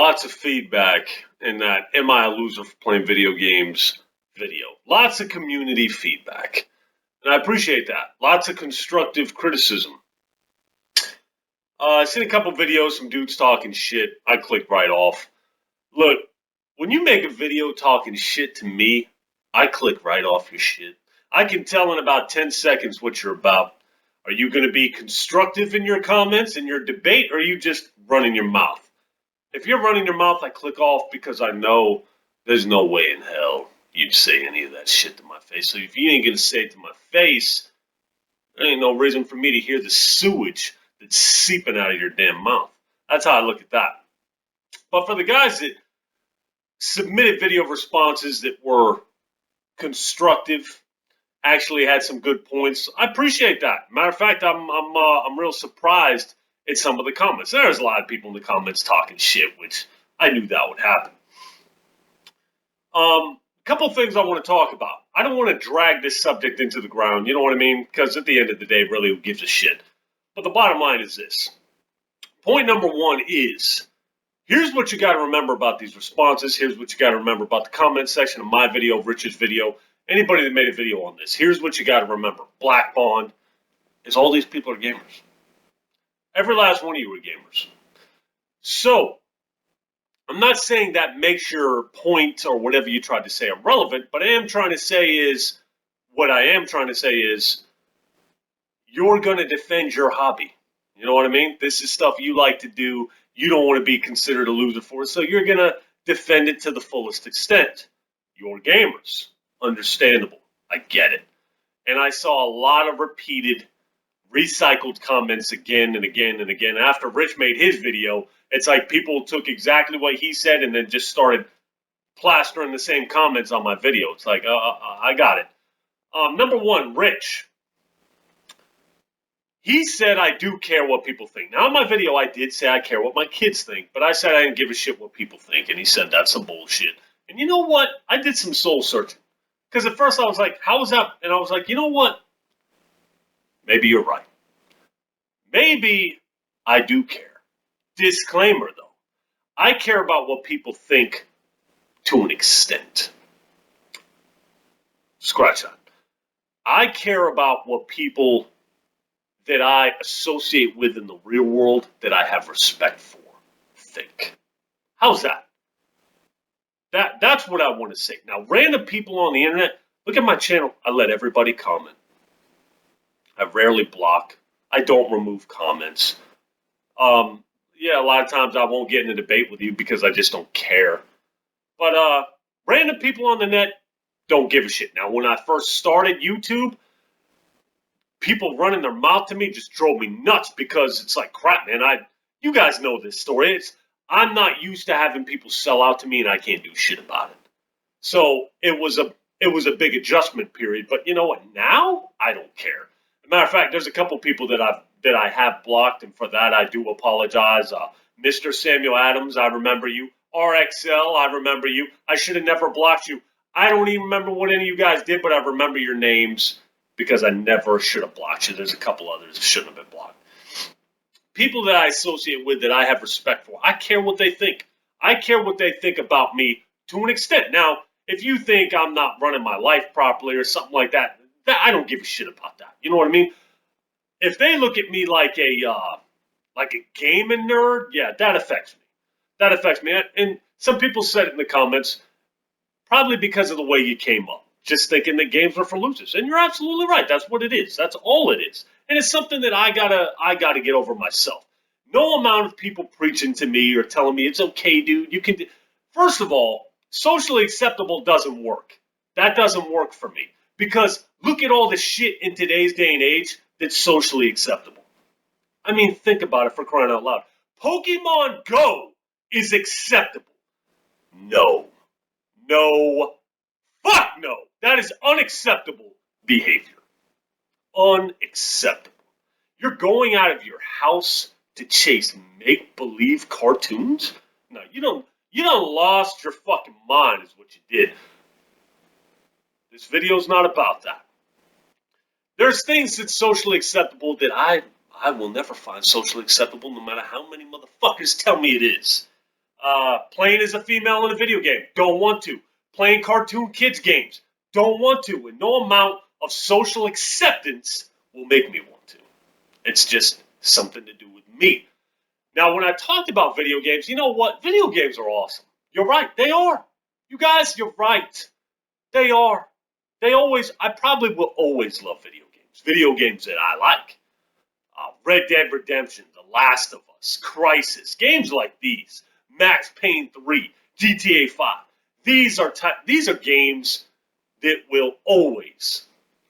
Lots of feedback in that Am I a Loser for Playing Video Games video. Lots of community feedback. And I appreciate that. Lots of constructive criticism. I've seen a couple videos, some dudes talking shit. I click right off. Look, when you make a video talking shit to me, I click right off your shit. I can tell in about 10 seconds what you're about. Are you going to be constructive in your comments, in your debate, or are you just running your mouth? If you're running your mouth, I click off because I know there's no way in hell you'd say any of that shit to my face. So if you ain't going to say it to my face, there ain't no reason for me to hear the sewage that's seeping out of your damn mouth. That's how I look at that. But for the guys that submitted video responses that were constructive, actually had some good points, I appreciate that. Matter of fact, I'm real surprised at some of the comments. There's a lot of people in the comments talking shit, which I knew that would happen. A couple of things I want to talk about. I don't want to drag this subject into the ground, you know what I mean? Because at the end of the day, really, who gives a shit? But the bottom line is this. Point number one is, here's what you got to remember about these responses. Here's what you got to remember about the comment section of my video, Rich's video, anybody that made a video on this. Here's what you got to remember. Black Bond is all these people are gamers. Every last one of you are gamers. So, I'm not saying that makes your point or whatever you tried to say irrelevant, but what I am trying to say is, you're going to defend your hobby. You know what I mean? This is stuff you like to do. You don't want to be considered a loser for it, so you're going to defend it to the fullest extent. You're gamers. Understandable. I get it. And I saw a lot of repeated, recycled comments again and again and again. After Rich made his video, it's like people took exactly what he said and then just started plastering the same comments on my video. It's like, I got it. Number one, Rich. He said I do care what people think. Now, in my video, I did say I care what my kids think, but I said I didn't give a shit what people think, and he said that's some bullshit. And you know what? I did some soul searching. Because at first I was like, how is that? And I was like, you know what? Maybe you're right. Maybe I do care. Disclaimer, though. I care about what people think to an extent. Scratch that. I care about what people that I associate with in the real world that I have respect for think. How's that? That's what I want to say. Now, random people on the internet, look at my channel. I let everybody comment. I rarely block. I don't remove comments. Yeah, a lot of times I won't get in a debate with you because I just don't care. But random people on the net don't give a shit. Now, when I first started YouTube, people running their mouth to me just drove me nuts because it's like, crap, man, you guys know this story. I'm not used to having people sell out to me and I can't do shit about it. So it was a big adjustment period. But you know what? Now I don't care. As a matter of fact, there's a couple people that I have blocked, and for that I do apologize. Mr. Samuel Adams, I remember you. RXL, I remember you. I should have never blocked you. I don't even remember what any of you guys did, but I remember your names because I never should have blocked you. There's a couple others that shouldn't have been blocked. People that I associate with that I have respect for, I care what they think. I care what they think about me to an extent. Now, if you think I'm not running my life properly or something like that, I don't give a shit about that. You know what I mean? If they look at me like a gaming nerd, yeah, that affects me. That affects me. And some people said it in the comments, probably because of the way you came up, just thinking that games are for losers. And you're absolutely right. That's what it is. That's all it is. And it's something that I gotta get over myself. No amount of people preaching to me or telling me it's okay, dude. You can. First of all, socially acceptable doesn't work. That doesn't work for me because look at all the shit in today's day and age that's socially acceptable. I mean, think about it, for crying out loud. Pokemon Go is acceptable. No. Fuck no. That is unacceptable behavior. Unacceptable. You're going out of your house to chase make-believe cartoons? No, you don't lost your fucking mind is what you did. This video's not about that. There's things that's socially acceptable that I will never find socially acceptable no matter how many motherfuckers tell me it is. Playing as a female in a video game, don't want to. Playing cartoon kids games, don't want to. And no amount of social acceptance will make me want to. It's just something to do with me. Now, when I talked about video games, you know what? Video games are awesome. You're right. They are. You guys, you're right. They are. I probably will always love video games. Video games that I like. Red Dead Redemption, The Last of Us, Crisis, games like these, Max Payne 3, GTA 5. These are games that will always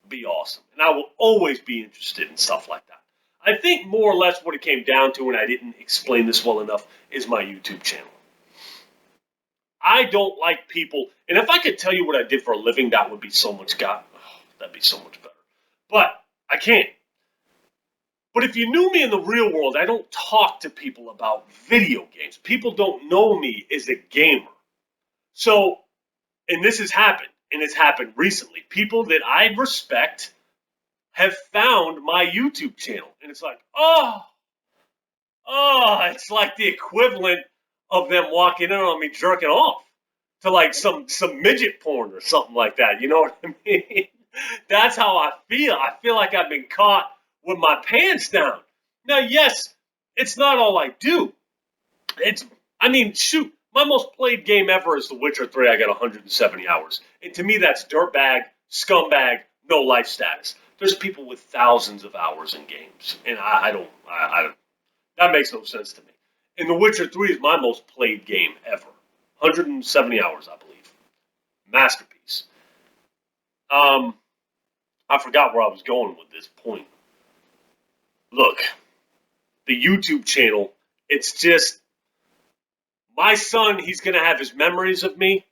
be awesome, and I will always be interested in stuff like that. I think more or less what it came down to, and I didn't explain this well enough, is my YouTube channel. I don't like people, and if I could tell you what I did for a living, that would be so much that'd be so much better. But I can't. But if you knew me in the real world, I don't talk to people about video games. People don't know me as a gamer. So, and this has happened, and it's happened recently. People that I respect have found my YouTube channel. And it's like, it's like the equivalent of them walking in on me jerking off to like some midget porn or something like that. You know what I mean? That's how I feel. I feel like I've been caught with my pants down. Now, yes, it's not all I do. Shoot, my most played game ever is The Witcher 3. I got 170 hours. And to me, that's dirtbag, scumbag, no life status. There's people with thousands of hours in games. And I don't, that makes no sense to me. And The Witcher 3 is my most played game ever. 170 hours, I believe. Masterpiece. I forgot where I was going with this point. Look, the YouTube channel, it's just, my son, he's going to have his memories of me,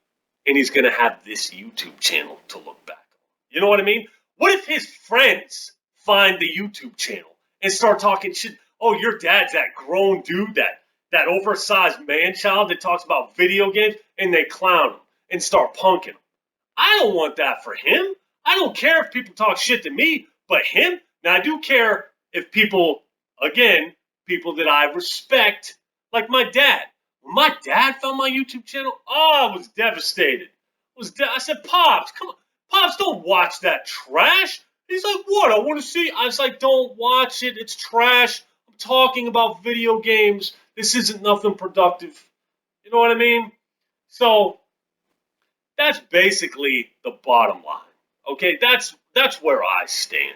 and he's going to have this YouTube channel to look back on. You know what I mean? What if his friends find the YouTube channel and start talking shit? Oh, your dad's that grown dude, that oversized man-child that talks about video games, and they clown him and start punking him. I don't want that for him. I don't care if people talk shit to me, but him? Now, I do care if people that I respect, like my dad. When my dad found my YouTube channel, I was devastated. I said, Pops, come on. Pops, don't watch that trash. He's like, what? I want to see. I was like, don't watch it. It's trash. I'm talking about video games. This isn't nothing productive. You know what I mean? So that's basically the bottom line. Okay, that's where I stand.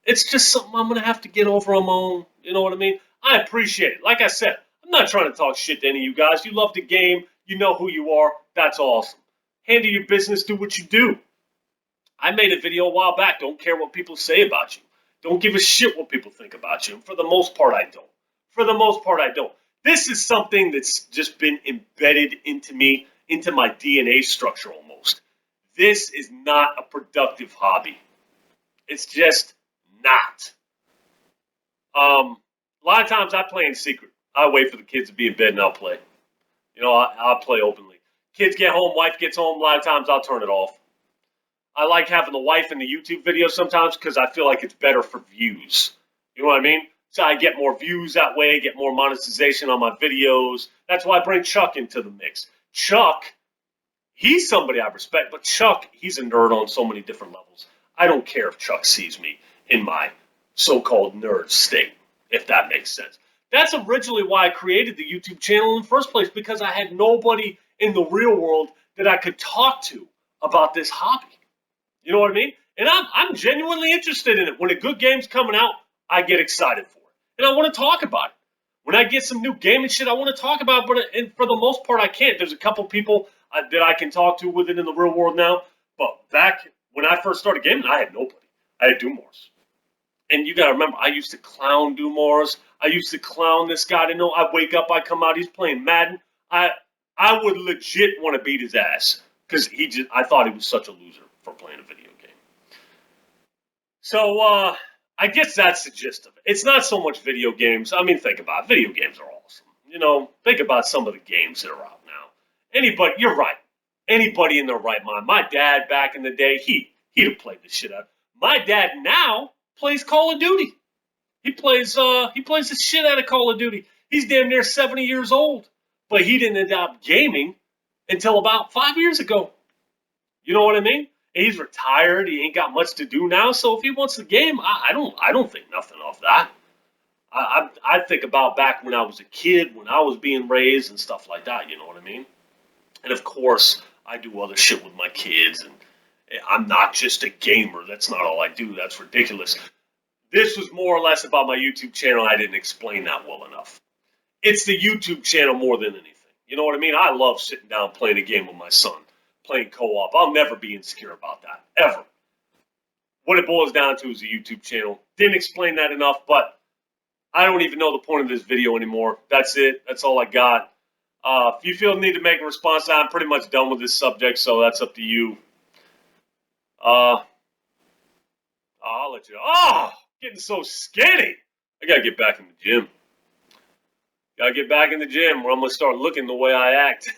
It's just something I'm going to have to get over on my own. You know what I mean? I appreciate it. Like I said, I'm not trying to talk shit to any of you guys. You love the game. You know who you are. That's awesome. Handle your business. Do what you do. I made a video a while back. Don't care what people say about you. Don't give a shit what people think about you. And for the most part, I don't. For the most part, I don't. This is something that's just been embedded into me, into my DNA structure almost. This is not a productive hobby. It's just not. A lot of times I play in secret. I wait for the kids to be in bed and I'll play. You know, I'll play openly. Kids get home, wife gets home, a lot of times I'll turn it off. I like having the wife in the YouTube video sometimes because I feel like it's better for views. You know what I mean? So I get more views that way, get more monetization on my videos. That's why I bring Chuck into the mix. Chuck, he's somebody I respect, but Chuck, he's a nerd on so many different levels. I don't care if Chuck sees me in my so-called nerd state, if that makes sense. That's originally why I created the YouTube channel in the first place, because I had nobody in the real world that I could talk to about this hobby. You know what I mean? And I'm genuinely interested in it. When a good game's coming out, I get excited for it. And I want to talk about it. When I get some new gaming shit, I want to talk about it, but for the most part, I can't. There's a couple people that I can talk to with it in the real world now. But back when I first started gaming, I had nobody. I had Dumars. And you got to remember, I used to clown Dumars. I used to clown this guy. I wake up, I come out, he's playing Madden. I would legit want to beat his ass because I thought he was such a loser for playing a video game. So I guess that's the gist of it. It's not so much video games. I mean, think about it. Video games are awesome. You know, think about some of the games that are out now. You're right. Anybody in their right mind. My dad back in the day, he'd have played the shit out. My dad now plays Call of Duty. He plays the shit out of Call of Duty. He's damn near 70 years old. but he didn't end up gaming until about 5 years ago. You know what I mean? He's retired. He ain't got much to do now. So if he wants to game, I don't think nothing of that. I think about back when I was a kid, when I was being raised and stuff like that. You know what I mean? And of course, I do other shit with my kids, and I'm not just a gamer. That's not all I do. That's ridiculous. This was more or less about my YouTube channel. I didn't explain that well enough. It's the YouTube channel more than anything. You know what I mean? I love sitting down playing a game with my son, playing co-op. I'll never be insecure about that, ever. What it boils down to is the YouTube channel. Didn't explain that enough, but I don't even know the point of this video anymore. That's it. That's all I got. If you feel the need to make a response, I'm pretty much done with this subject, so that's up to you. I'll let you know. Oh, getting so skinny. I gotta get back in the gym. Gotta get back in the gym where I'm gonna start looking the way I act.